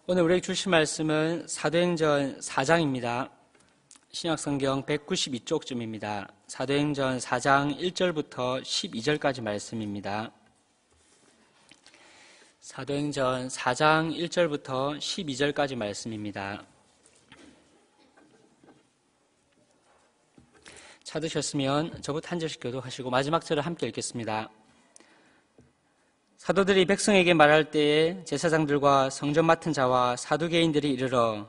오늘 우리에게 주실 말씀은 사도행전 4장입니다. 신약성경 192쪽쯤입니다. 사도행전 4장 1절부터 12절까지 말씀입니다. 사도행전 4장 1절부터 12절까지 말씀입니다. 찾으셨으면 저부터 한 절씩 교독하시고 마지막 절을 함께 읽겠습니다. 사도들이 백성에게 말할 때에 제사장들과 성전 맡은 자와 사두개인들이 이르러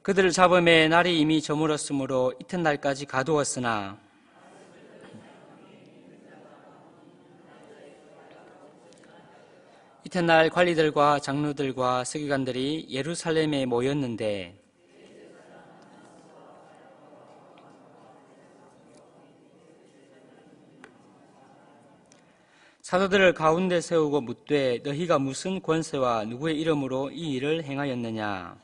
그들을 잡음에 날이 이미 저물었으므로 이튿날까지 가두었으나 이튿날 관리들과 장로들과 서기관들이 예루살렘에 모였는데 사도들을 가운데 세우고 묻되 너희가 무슨 권세와 누구의 이름으로 이 일을 행하였느냐?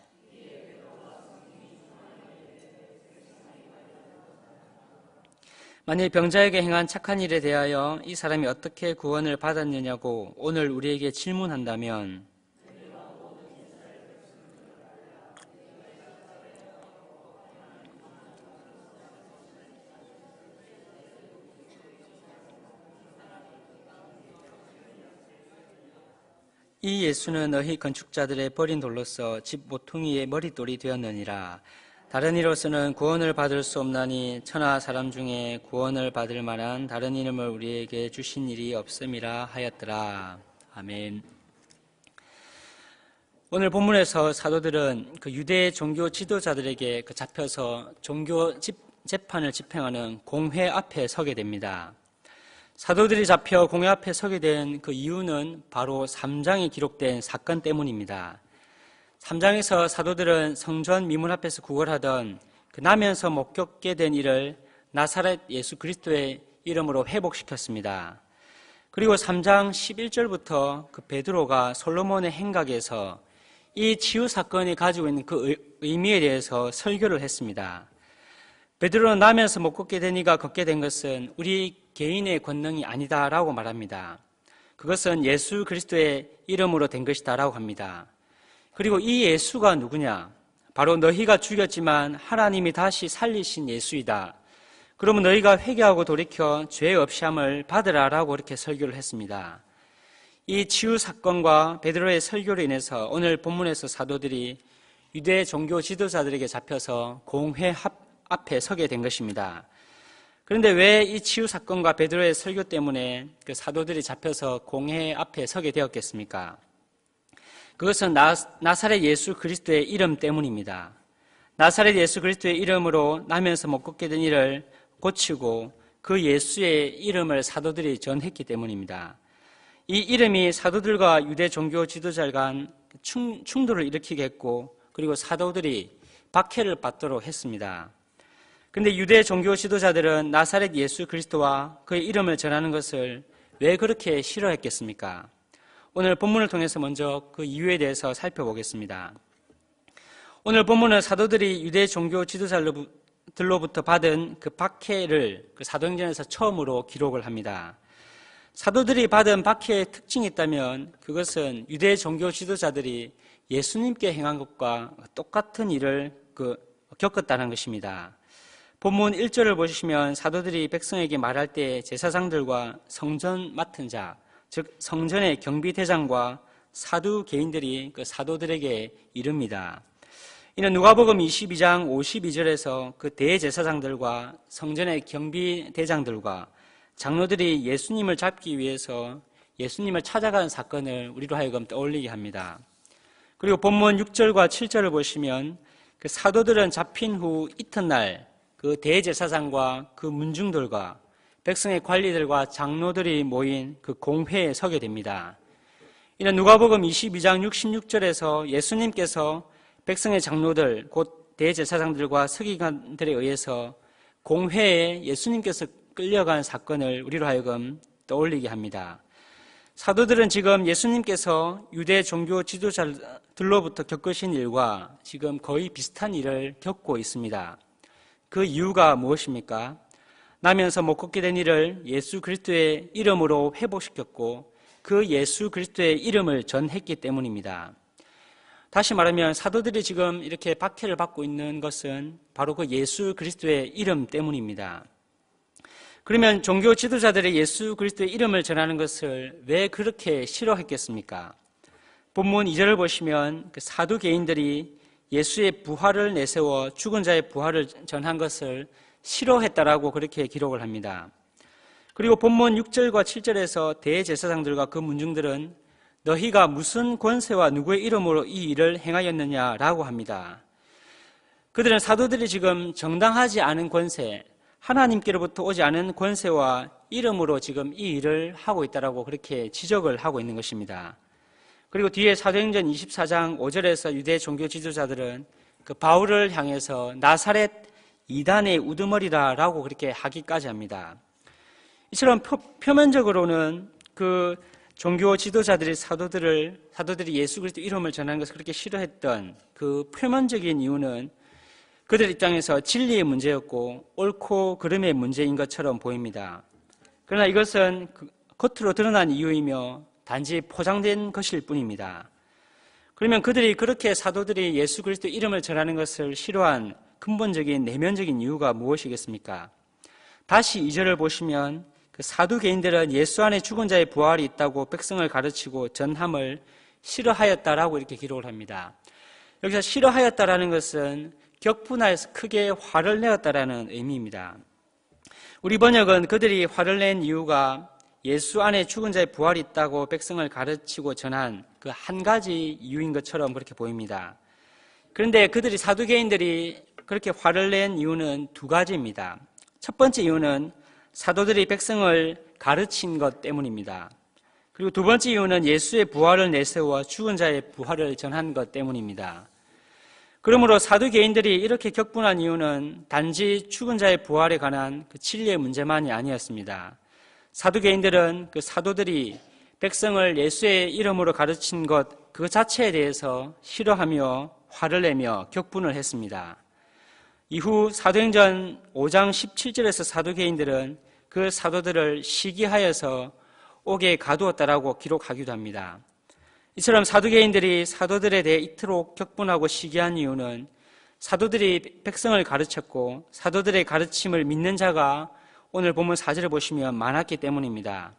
만일 병자에게 행한 착한 일에 대하여 이 사람이 어떻게 구원을 받았느냐고 오늘 우리에게 질문한다면 이 예수는 너희 건축자들의 버린 돌로서 집 모퉁이의 머릿돌이 되었느니라. 다른 이로서는 구원을 받을 수 없나니 천하 사람 중에 구원을 받을 만한 다른 이름을 우리에게 주신 일이 없음이라 하였더라. 아멘. 오늘 본문에서 사도들은 그 유대 종교 지도자들에게 잡혀서 종교 재판을 집행하는 공회 앞에 서게 됩니다. 사도들이 잡혀 공회 앞에 서게 된 그 이유는 바로 3장에 기록된 사건 때문입니다. 3장에서 사도들은 성전 미문 앞에서 구걸하던 그 나면서 목격게 된 일을 나사렛 예수 그리스도의 이름으로 회복시켰습니다. 그리고 3장 11절부터 그 베드로가 솔로몬의 행각에서 이 치유 사건이 가지고 있는 그 의미에 대해서 설교를 했습니다. 베드로는 나면서 못 걷게 된 이가 걷게 된 것은 우리 개인의 권능이 아니다라고 말합니다. 그것은 예수 그리스도의 이름으로 된 것이다라고 합니다. 그리고 이 예수가 누구냐? 바로 너희가 죽였지만 하나님이 다시 살리신 예수이다. 그러면 너희가 회개하고 돌이켜 죄 없이함을 받으라라고 이렇게 설교를 했습니다. 이 치유 사건과 베드로의 설교로 인해서 오늘 본문에서 사도들이 유대 종교 지도자들에게 잡혀서 공회 앞에 서게 된 것입니다. 그런데 왜 이 치유 사건과 베드로의 설교 때문에 그 사도들이 잡혀서 공회 앞에 서게 되었겠습니까? 그것은 나사렛 예수 그리스도의 이름 때문입니다. 나사렛 예수 그리스도의 이름으로 나면서 못 걷게 된 일을 고치고 그 예수의 이름을 사도들이 전했기 때문입니다. 이 이름이 사도들과 유대 종교 지도자 간 충돌을 일으키게 했고 그리고 사도들이 박해를 받도록 했습니다. 그런데 유대 종교 지도자들은 나사렛 예수 그리스도와 그의 이름을 전하는 것을 왜 그렇게 싫어했겠습니까? 오늘 본문을 통해서 먼저 그 이유에 대해서 살펴보겠습니다. 오늘 본문은 사도들이 유대 종교 지도자들로부터 받은 그 박해를 그 사도행전에서 처음으로 기록을 합니다. 사도들이 받은 박해의 특징이 있다면 그것은 유대 종교 지도자들이 예수님께 행한 것과 똑같은 일을 겪었다는 것입니다. 본문 1절을 보시면 사도들이 백성에게 말할 때 제사장들과 성전 맡은 자, 즉 성전의 경비대장과 사두개인들이 그 사도들에게 이릅니다. 이는 누가복음 22장 52절에서 그 대제사장들과 성전의 경비대장들과 장로들이 예수님을 잡기 위해서 예수님을 찾아가는 사건을 우리로 하여금 떠올리게 합니다. 그리고 본문 6절과 7절을 보시면 그 사도들은 잡힌 후 이튿날 그 대제사장과 그 문중들과 백성의 관리들과 장로들이 모인 그 공회에 서게 됩니다. 이는 누가복음 22장 66절에서 예수님께서 백성의 장로들 곧 대제사장들과 서기관들에 의해서 공회에 예수님께서 끌려간 사건을 우리로 하여금 떠올리게 합니다. 사도들은 지금 예수님께서 유대 종교 지도자들로부터 겪으신 일과 지금 거의 비슷한 일을 겪고 있습니다. 그 이유가 무엇입니까? 나면서 못 걷게 된 이를 예수 그리스도의 이름으로 회복시켰고 그 예수 그리스도의 이름을 전했기 때문입니다. 다시 말하면 사도들이 지금 이렇게 박해를 받고 있는 것은 바로 그 예수 그리스도의 이름 때문입니다. 그러면 종교 지도자들의 예수 그리스도의 이름을 전하는 것을 왜 그렇게 싫어했겠습니까? 본문 2절을 보시면 그 사두개인들이 예수의 부활을 내세워 죽은 자의 부활을 전한 것을 싫어했다라고 그렇게 기록을 합니다. 그리고 본문 6절과 7절에서 대제사장들과 그 문중들은 너희가 무슨 권세와 누구의 이름으로 이 일을 행하였느냐라고 합니다. 그들은 사도들이 지금 정당하지 않은 권세, 하나님께로부터 오지 않은 권세와 이름으로 지금 이 일을 하고 있다라고 그렇게 지적을 하고 있는 것입니다. 그리고 뒤에 사도행전 24장 5절에서 유대 종교 지도자들은 그 바울을 향해서 나사렛 이단의 우두머리라라고 그렇게 하기까지 합니다. 이처럼 표면적으로는 그 종교 지도자들이 사도들이 예수 그리스도 이름을 전하는 것을 그렇게 싫어했던 그 표면적인 이유는 그들 입장에서 진리의 문제였고 옳고 그름의 문제인 것처럼 보입니다. 그러나 이것은 겉으로 드러난 이유이며 단지 포장된 것일 뿐입니다. 그러면 그들이 그렇게 사도들이 예수 그리스도 이름을 전하는 것을 싫어한 근본적인 내면적인 이유가 무엇이겠습니까? 다시 2절을 보시면 그 사두개인들은 예수 안에 죽은 자의 부활이 있다고 백성을 가르치고 전함을 싫어하였다라고 이렇게 기록을 합니다. 여기서 싫어하였다라는 것은 격분하여서 크게 화를 내었다라는 의미입니다. 우리 번역은 그들이 화를 낸 이유가 예수 안에 죽은 자의 부활이 있다고 백성을 가르치고 전한 그 한 가지 이유인 것처럼 그렇게 보입니다. 그런데 그들이 사두개인들이 그렇게 화를 낸 이유는 두 가지입니다. 첫 번째 이유는 사도들이 백성을 가르친 것 때문입니다. 그리고 두 번째 이유는 예수의 부활을 내세워 죽은 자의 부활을 전한 것 때문입니다. 그러므로 사두개인들이 이렇게 격분한 이유는 단지 죽은 자의 부활에 관한 그 진리의 문제만이 아니었습니다. 사두개인들은 그 사도들이 백성을 예수의 이름으로 가르친 것 그 자체에 대해서 싫어하며 화를 내며 격분을 했습니다. 이후 사도행전 5장 17절에서 사두개인들은 그 사도들을 시기하여서 옥에 가두었다라고 기록하기도 합니다. 이처럼 사두개인들이 사도들에 대해 이토록 격분하고 시기한 이유는 사도들이 백성을 가르쳤고 사도들의 가르침을 믿는 자가 오늘 본문 4절을 보시면 많았기 때문입니다.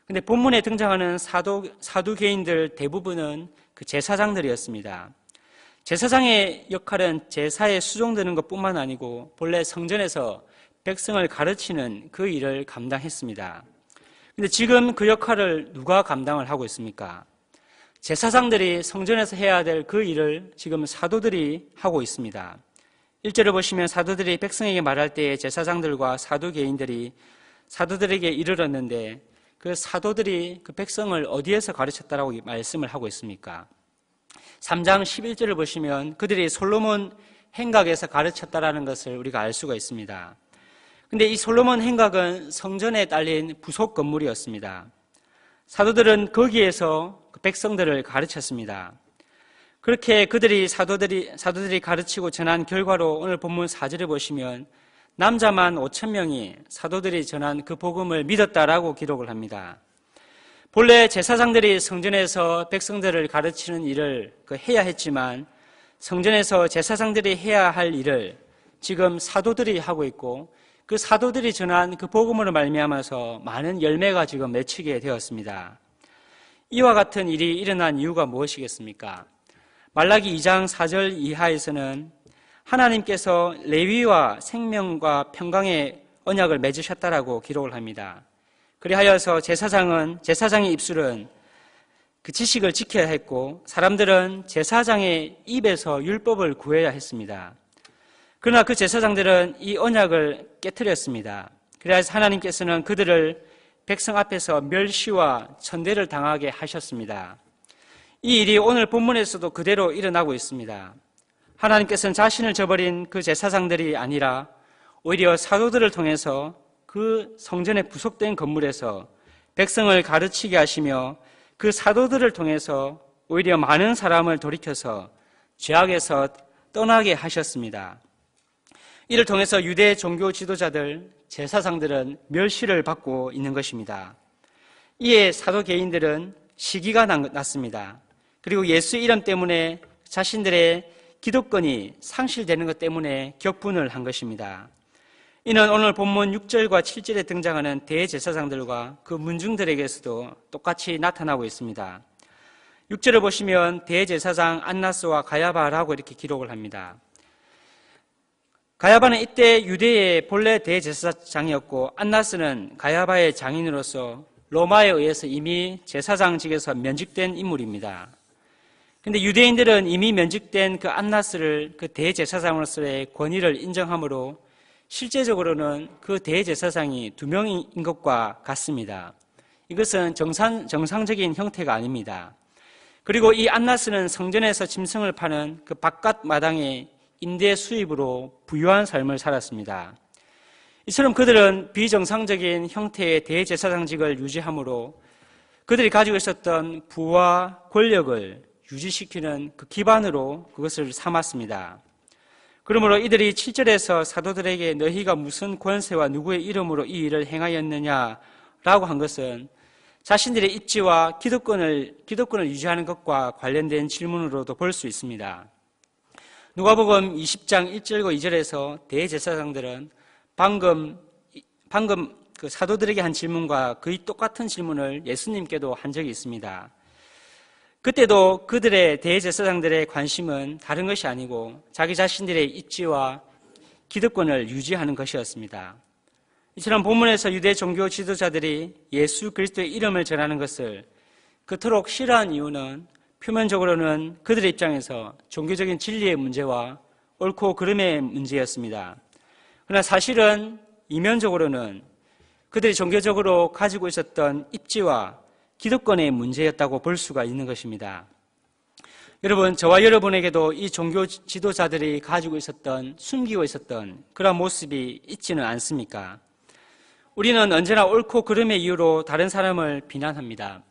근데 본문에 등장하는 사두개인들 대부분은 그 제사장들이었습니다. 제사장의 역할은 제사에 수종되는 것뿐만 아니고 본래 성전에서 백성을 가르치는 그 일을 감당했습니다. 근데 지금 그 역할을 누가 감당을 하고 있습니까? 제사장들이 성전에서 해야 될 그 일을 지금 사도들이 하고 있습니다. 1절을 보시면 사도들이 백성에게 말할 때에 제사장들과 사두개인들이 사도들에게 이르렀는데 그 사도들이 그 백성을 어디에서 가르쳤다라고 말씀을 하고 있습니까? 3장 11절을 보시면 그들이 솔로몬 행각에서 가르쳤다라는 것을 우리가 알 수가 있습니다. 근데 이 솔로몬 행각은 성전에 딸린 부속 건물이었습니다. 사도들은 거기에서 그 백성들을 가르쳤습니다. 그렇게 사도들이 가르치고 전한 결과로 오늘 본문 4절을 보시면 남자만 5,000명이 사도들이 전한 그 복음을 믿었다라고 기록을 합니다. 본래 제사장들이 성전에서 백성들을 가르치는 일을 해야 했지만 성전에서 제사장들이 해야 할 일을 지금 사도들이 하고 있고 그 사도들이 전한 그 복음으로 말미암아서 많은 열매가 지금 맺히게 되었습니다. 이와 같은 일이 일어난 이유가 무엇이겠습니까? 말라기 2장 4절 이하에서는 하나님께서 레위와 생명과 평강의 언약을 맺으셨다라고 기록을 합니다. 그리하여서 제사장의 입술은 그 지식을 지켜야 했고 사람들은 제사장의 입에서 율법을 구해야 했습니다. 그러나 그 제사장들은 이 언약을 깨트렸습니다. 그래서 하나님께서는 그들을 백성 앞에서 멸시와 천대를 당하게 하셨습니다. 이 일이 오늘 본문에서도 그대로 일어나고 있습니다. 하나님께서는 자신을 저버린 그 제사장들이 아니라 오히려 사도들을 통해서 그 성전에 부속된 건물에서 백성을 가르치게 하시며 그 사도들을 통해서 오히려 많은 사람을 돌이켜서 죄악에서 떠나게 하셨습니다. 이를 통해서 유대 종교 지도자들, 제사장들은 멸시를 받고 있는 것입니다. 이에 사도 개인들은 시기가 났습니다. 그리고 예수 이름 때문에 자신들의 기득권이 상실되는 것 때문에 격분을 한 것입니다. 이는 오늘 본문 6절과 7절에 등장하는 대제사장들과 그 문중들에게서도 똑같이 나타나고 있습니다. 6절을 보시면 대제사장 안나스와 가야바라고 이렇게 기록을 합니다. 가야바는 이때 유대의 본래 대제사장이었고 안나스는 가야바의 장인으로서 로마에 의해서 이미 제사장직에서 면직된 인물입니다. 그런데 유대인들은 이미 면직된 그 안나스를 그 대제사장으로서의 권위를 인정하므로 실제적으로는 그 대제사장이 2명인 것과 같습니다. 이것은 정상적인 형태가 아닙니다. 그리고 이 안나스는 성전에서 짐승을 파는 그 바깥 마당의 임대 수입으로 부유한 삶을 살았습니다. 이처럼 그들은 비정상적인 형태의 대제사장직을 유지하므로 그들이 가지고 있었던 부와 권력을 유지시키는 그 기반으로 그것을 삼았습니다. 그러므로 이들이 7절에서 사도들에게 너희가 무슨 권세와 누구의 이름으로 이 일을 행하였느냐라고 한 것은 자신들의 입지와 기득권을 유지하는 것과 관련된 질문으로도 볼 수 있습니다. 누가복음 20장 1절과 2절에서 대제사장들은 방금 그 사도들에게 한 질문과 거의 똑같은 질문을 예수님께도 한 적이 있습니다. 그때도 그들의 대제사장들의 관심은 다른 것이 아니고 자기 자신들의 입지와 기득권을 유지하는 것이었습니다. 이처럼 본문에서 유대 종교 지도자들이 예수 그리스도의 이름을 전하는 것을 그토록 싫어한 이유는 표면적으로는 그들의 입장에서 종교적인 진리의 문제와 옳고 그름의 문제였습니다. 그러나 사실은 이면적으로는 그들이 종교적으로 가지고 있었던 입지와 기득권의 문제였다고 볼 수가 있는 것입니다. 여러분, 저와 여러분에게도 이 종교 지도자들이 가지고 있었던, 숨기고 있었던 그런 모습이 있지는 않습니까? 우리는 언제나 옳고 그름의 이유로 다른 사람을 비난합니다.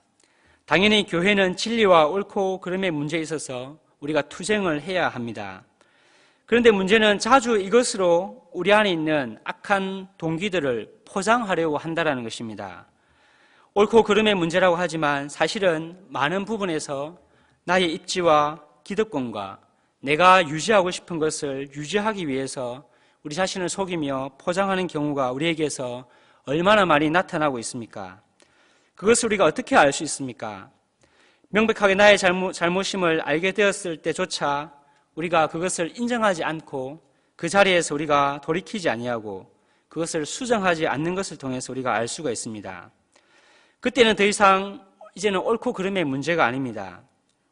당연히 교회는 진리와 옳고 그름의 문제에 있어서 우리가 투쟁을 해야 합니다. 그런데 문제는 자주 이것으로 우리 안에 있는 악한 동기들을 포장하려고 한다는 것입니다. 옳고 그름의 문제라고 하지만 사실은 많은 부분에서 나의 입지와 기득권과 내가 유지하고 싶은 것을 유지하기 위해서 우리 자신을 속이며 포장하는 경우가 우리에게서 얼마나 많이 나타나고 있습니까? 그것을 우리가 어떻게 알 수 있습니까? 명백하게 나의 잘못임을 알게 되었을 때조차 우리가 그것을 인정하지 않고 그 자리에서 우리가 돌이키지 아니하고 그것을 수정하지 않는 것을 통해서 우리가 알 수가 있습니다. 그때는 더 이상 이제는 옳고 그름의 문제가 아닙니다.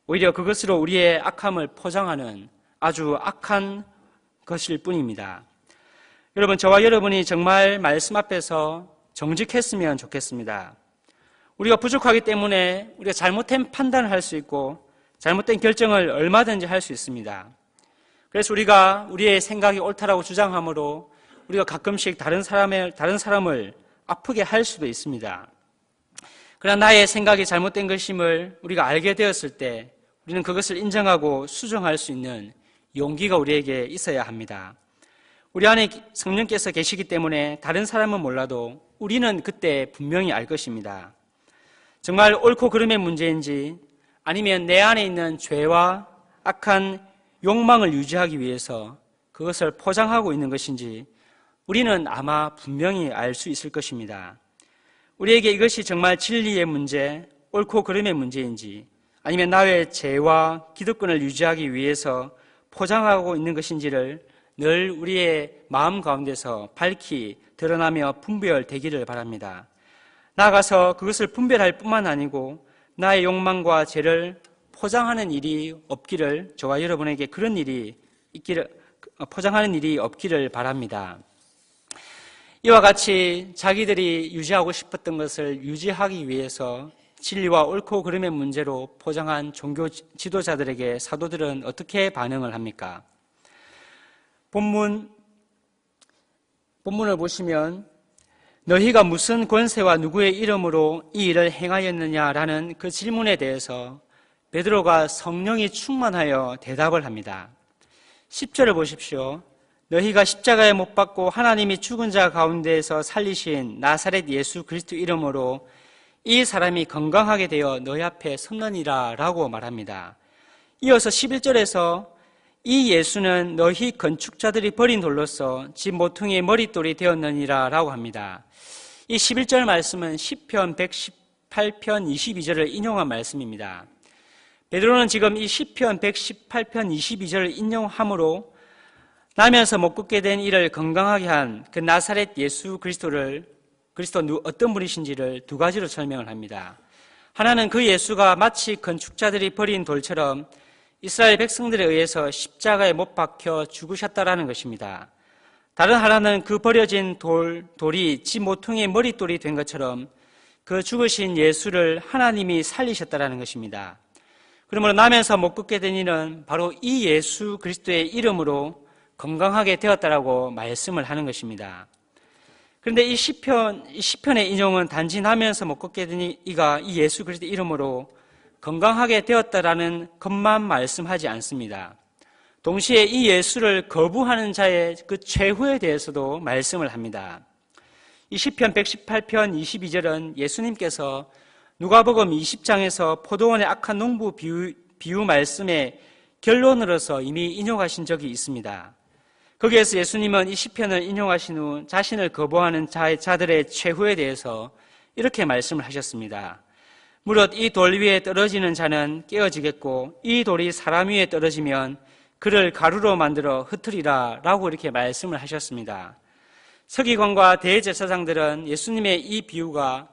오히려 그것으로 우리의 악함을 포장하는 아주 악한 것일 뿐입니다. 여러분, 저와 여러분이 정말 말씀 앞에서 정직했으면 좋겠습니다. 우리가 부족하기 때문에 우리가 잘못된 판단을 할 수 있고 잘못된 결정을 얼마든지 할 수 있습니다. 그래서 우리가 우리의 생각이 옳다라고 주장하므로 우리가 가끔씩 다른 사람을 아프게 할 수도 있습니다. 그러나 나의 생각이 잘못된 것임을 우리가 알게 되었을 때 우리는 그것을 인정하고 수정할 수 있는 용기가 우리에게 있어야 합니다. 우리 안에 성령께서 계시기 때문에 다른 사람은 몰라도 우리는 그때 분명히 알 것입니다. 정말 옳고 그름의 문제인지 아니면 내 안에 있는 죄와 악한 욕망을 유지하기 위해서 그것을 포장하고 있는 것인지 우리는 아마 분명히 알 수 있을 것입니다. 우리에게 이것이 정말 진리의 문제, 옳고 그름의 문제인지 아니면 나의 죄와 기득권을 유지하기 위해서 포장하고 있는 것인지를 늘 우리의 마음 가운데서 밝히 드러나며 분별되기를 바랍니다. 나아가서 그것을 분별할 뿐만 아니고 나의 욕망과 죄를 포장하는 일이 없기를, 저와 여러분에게 그런 일이 포장하는 일이 없기를 바랍니다. 이와 같이 자기들이 유지하고 싶었던 것을 유지하기 위해서 진리와 옳고 그름의 문제로 포장한 종교 지도자들에게 사도들은 어떻게 반응을 합니까? 본문을 보시면 너희가 무슨 권세와 누구의 이름으로 이 일을 행하였느냐라는 그 질문에 대해서 베드로가 성령이 충만하여 대답을 합니다. 10절을 보십시오. 너희가 십자가에 못 박고 하나님이 죽은 자 가운데에서 살리신 나사렛 예수 그리스도 이름으로 이 사람이 건강하게 되어 너희 앞에 섰느니라 라고 말합니다. 이어서 11절에서 이 예수는 너희 건축자들이 버린 돌로서 집 모퉁이의 머릿돌이 되었느니라 라고 합니다. 이 11절 말씀은 시편 118편 22절을 인용한 말씀입니다. 베드로는 지금 이 시편 118편 22절을 인용함으로 나면서 못 걷게 된 이를 건강하게 한 그 나사렛 예수 그리스도 어떤 분이신지를 두 가지로 설명을 합니다. 하나는 그 예수가 마치 건축자들이 버린 돌처럼 이스라엘 백성들에 의해서 십자가에 못 박혀 죽으셨다라는 것입니다. 다른 하나는 그 버려진 돌이 집 모퉁이의 머릿돌이 된 것처럼 그 죽으신 예수를 하나님이 살리셨다라는 것입니다. 그러므로 나면서 못 걷게 된 이는 바로 이 예수 그리스도의 이름으로 건강하게 되었다라고 말씀을 하는 것입니다. 그런데 이 시편의 인용은 단지 나면서 못 걷게 된 이가 이 예수 그리스도 이름으로 건강하게 되었다라는 것만 말씀하지 않습니다. 동시에 이 예수를 거부하는 자의 그 최후에 대해서도 말씀을 합니다. 이 시편 118편 22절은 예수님께서 누가복음 20장에서 포도원의 악한 농부 비유 말씀의 결론으로서 이미 인용하신 적이 있습니다. 거기에서 예수님은 이 시편을 인용하신 후 자신을 거부하는 자들의 최후에 대해서 이렇게 말씀을 하셨습니다. 무릇 이 돌 위에 떨어지는 자는 깨어지겠고 이 돌이 사람 위에 떨어지면 그를 가루로 만들어 흩으리라 라고 이렇게 말씀을 하셨습니다. 서기관과 대제사장들은 예수님의 이 비유가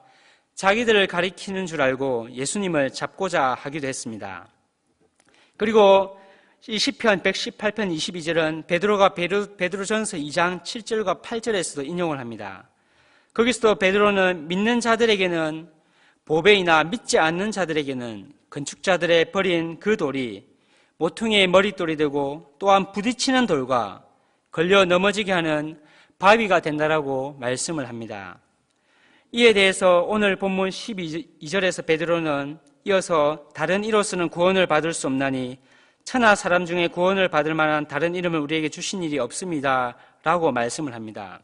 자기들을 가리키는 줄 알고 예수님을 잡고자 하기도 했습니다. 그리고 이 시편 118편 22절은 베드로가 베드로전서 2장 7절과 8절에서도 인용을 합니다. 거기서도 베드로는 믿는 자들에게는 보배이나 믿지 않는 자들에게는 건축자들의 버린 그 돌이 모퉁이의 머릿돌이 되고 또한 부딪히는 돌과 걸려 넘어지게 하는 바위가 된다라고 말씀을 합니다. 이에 대해서 오늘 본문 12절에서 베드로는 이어서 다른 이로서는 구원을 받을 수 없나니 천하 사람 중에 구원을 받을 만한 다른 이름을 우리에게 주신 일이 없습니다 라고 말씀을 합니다.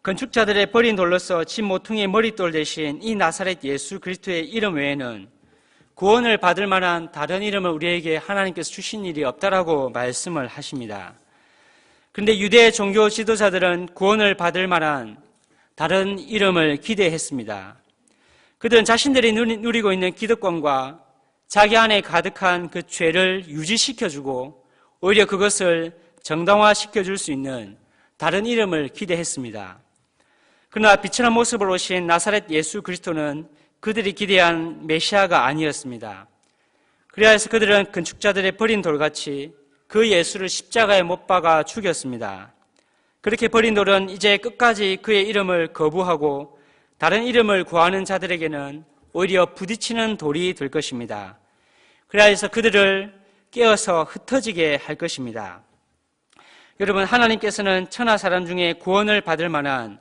건축자들의 버린 돌로서 집 모퉁이의 머릿돌 대신 이 나사렛 예수 그리스도의 이름 외에는 구원을 받을 만한 다른 이름을 우리에게 하나님께서 주신 일이 없다라고 말씀을 하십니다. 그런데 유대 종교 지도자들은 구원을 받을 만한 다른 이름을 기대했습니다. 그들은 자신들이 누리고 있는 기득권과 자기 안에 가득한 그 죄를 유지시켜주고 오히려 그것을 정당화시켜줄 수 있는 다른 이름을 기대했습니다. 그러나 빛의 모습으로 오신 나사렛 예수 그리스도는 그들이 기대한 메시아가 아니었습니다. 그래서 그들은 건축자들의 버린 돌같이 그 예수를 십자가에 못 박아 죽였습니다. 그렇게 버린 돌은 이제 끝까지 그의 이름을 거부하고 다른 이름을 구하는 자들에게는 오히려 부딪히는 돌이 될 것입니다. 그래서 그들을 깨어서 흩어지게 할 것입니다. 여러분, 하나님께서는 천하 사람 중에 구원을 받을 만한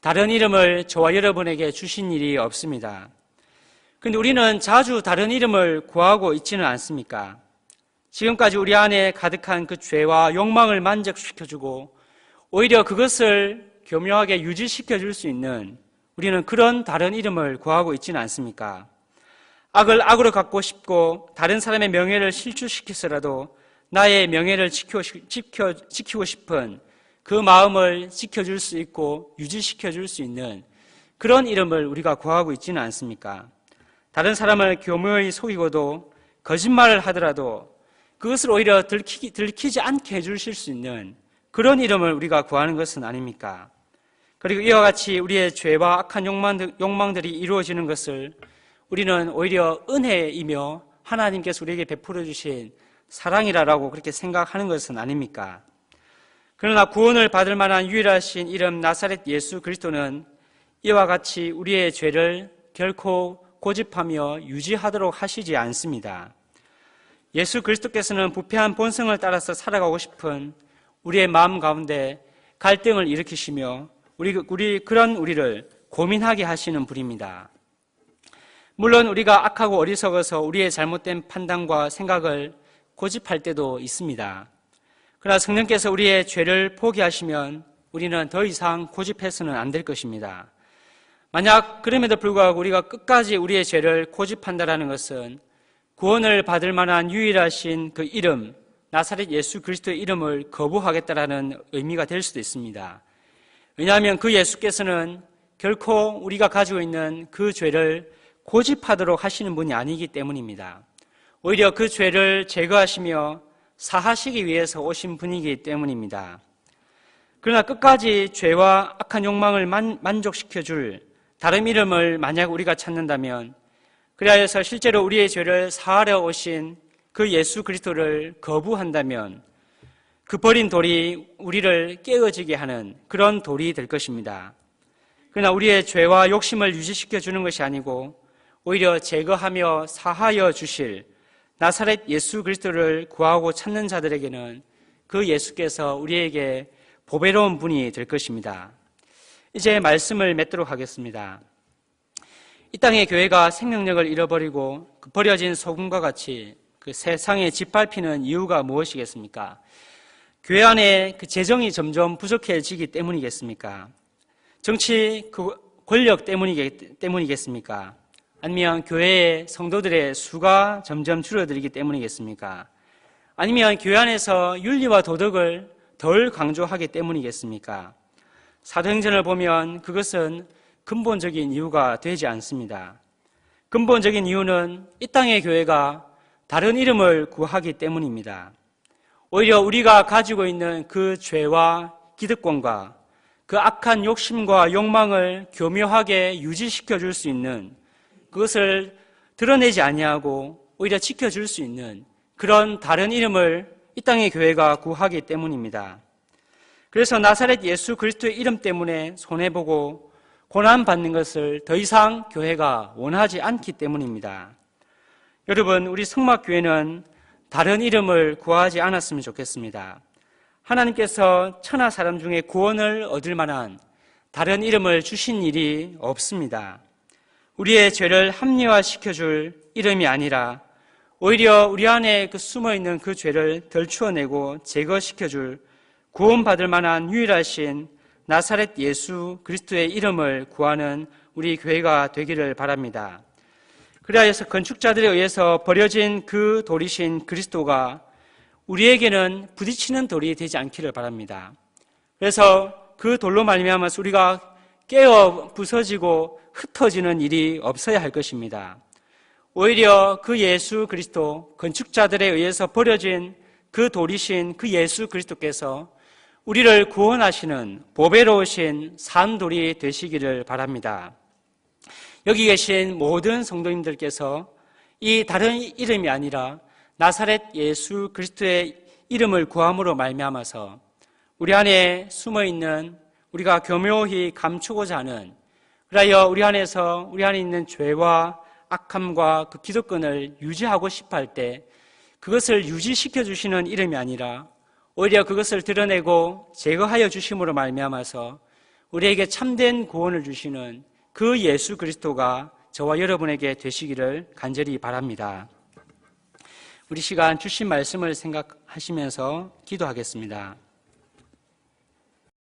다른 이름을 저와 여러분에게 주신 일이 없습니다. 그런데 우리는 자주 다른 이름을 구하고 있지는 않습니까? 지금까지 우리 안에 가득한 그 죄와 욕망을 만족시켜주고 오히려 그것을 교묘하게 유지시켜줄 수 있는 우리는 그런 다른 이름을 구하고 있지는 않습니까? 악을 악으로 갚고 싶고 다른 사람의 명예를 실추시켜서라도 나의 명예를 지키고 싶은 그 마음을 지켜줄 수 있고 유지시켜줄 수 있는 그런 이름을 우리가 구하고 있지는 않습니까? 다른 사람을 교묘히 속이고도 거짓말을 하더라도 그것을 오히려 들키지 않게 해주실 수 있는 그런 이름을 우리가 구하는 것은 아닙니까? 그리고 이와 같이 우리의 죄와 악한 욕망들이 이루어지는 것을 우리는 오히려 은혜이며 하나님께서 우리에게 베풀어 주신 사랑이라고 그렇게 생각하는 것은 아닙니까? 그러나 구원을 받을 만한 유일하신 이름 나사렛 예수 그리스도는 이와 같이 우리의 죄를 결코 고집하며 유지하도록 하시지 않습니다. 예수 그리스도께서는 부패한 본성을 따라서 살아가고 싶은 우리의 마음 가운데 갈등을 일으키시며 그런 우리를 고민하게 하시는 분입니다. 물론 우리가 악하고 어리석어서 우리의 잘못된 판단과 생각을 고집할 때도 있습니다. 그러나 성령께서 우리의 죄를 포기하시면 우리는 더 이상 고집해서는 안 될 것입니다. 만약 그럼에도 불구하고 우리가 끝까지 우리의 죄를 고집한다라는 것은 구원을 받을 만한 유일하신 그 이름, 나사렛 예수 그리스도의 이름을 거부하겠다라는 의미가 될 수도 있습니다. 왜냐하면 그 예수께서는 결코 우리가 가지고 있는 그 죄를 고집하도록 하시는 분이 아니기 때문입니다. 오히려 그 죄를 제거하시며 사하시기 위해서 오신 분이기 때문입니다. 그러나 끝까지 죄와 악한 욕망을 만족시켜줄 다른 이름을 만약 우리가 찾는다면, 그리하여서 실제로 우리의 죄를 사하려 오신 그 예수 그리스도를 거부한다면 그 버린 돌이 우리를 깨어지게 하는 그런 돌이 될 것입니다. 그러나 우리의 죄와 욕심을 유지시켜 주는 것이 아니고 오히려 제거하며 사하여 주실 나사렛 예수 그리스도를 구하고 찾는 자들에게는 그 예수께서 우리에게 보배로운 분이 될 것입니다. 이제 말씀을 맺도록 하겠습니다. 이 땅의 교회가 생명력을 잃어버리고 그 버려진 소금과 같이 그 세상에 짓밟히는 이유가 무엇이겠습니까? 교회 안에 그 재정이 점점 부족해지기 때문이겠습니까? 정치 그 권력 때문이겠습니까? 아니면 교회의 성도들의 수가 점점 줄어들기 때문이겠습니까? 아니면 교회 안에서 윤리와 도덕을 덜 강조하기 때문이겠습니까? 사도행전을 보면 그것은 근본적인 이유가 되지 않습니다. 근본적인 이유는 이 땅의 교회가 다른 이름을 구하기 때문입니다. 오히려 우리가 가지고 있는 그 죄와 기득권과 그 악한 욕심과 욕망을 교묘하게 유지시켜 줄 수 있는, 그것을 드러내지 아니하고 오히려 지켜줄 수 있는 그런 다른 이름을 이 땅의 교회가 구하기 때문입니다. 그래서 나사렛 예수 그리스도의 이름 때문에 손해보고 고난받는 것을 더 이상 교회가 원하지 않기 때문입니다. 여러분, 우리 성막교회는 다른 이름을 구하지 않았으면 좋겠습니다. 하나님께서 천하 사람 중에 구원을 얻을 만한 다른 이름을 주신 일이 없습니다. 우리의 죄를 합리화시켜줄 이름이 아니라 오히려 우리 안에 그 숨어있는 그 죄를 덜추어내고 제거시켜줄 구원받을 만한 유일하신 나사렛 예수 그리스도의 이름을 구하는 우리 교회가 되기를 바랍니다. 그리하여서 건축자들에 의해서 버려진 그 돌이신 그리스도가 우리에게는 부딪히는 돌이 되지 않기를 바랍니다. 그래서 그 돌로 말미암아서 우리가 깨어 부서지고 흩어지는 일이 없어야 할 것입니다. 오히려 그 예수 그리스도, 건축자들에 의해서 버려진 그 돌이신 그 예수 그리스도께서 우리를 구원하시는 보배로우신 산돌이 되시기를 바랍니다. 여기 계신 모든 성도님들께서 이 다른 이름이 아니라 나사렛 예수 그리스도의 이름을 구함으로 말미암아서 우리 안에 숨어있는, 우리가 교묘히 감추고자 하는, 그리하여 우리 안에 있는 죄와 악함과 그 기득권을 유지하고 싶어 할 때 그것을 유지시켜 주시는 이름이 아니라 오히려 그것을 드러내고 제거하여 주심으로 말미암아서 우리에게 참된 구원을 주시는 그 예수 그리스도가 저와 여러분에게 되시기를 간절히 바랍니다. 우리 시간 주신 말씀을 생각하시면서 기도하겠습니다.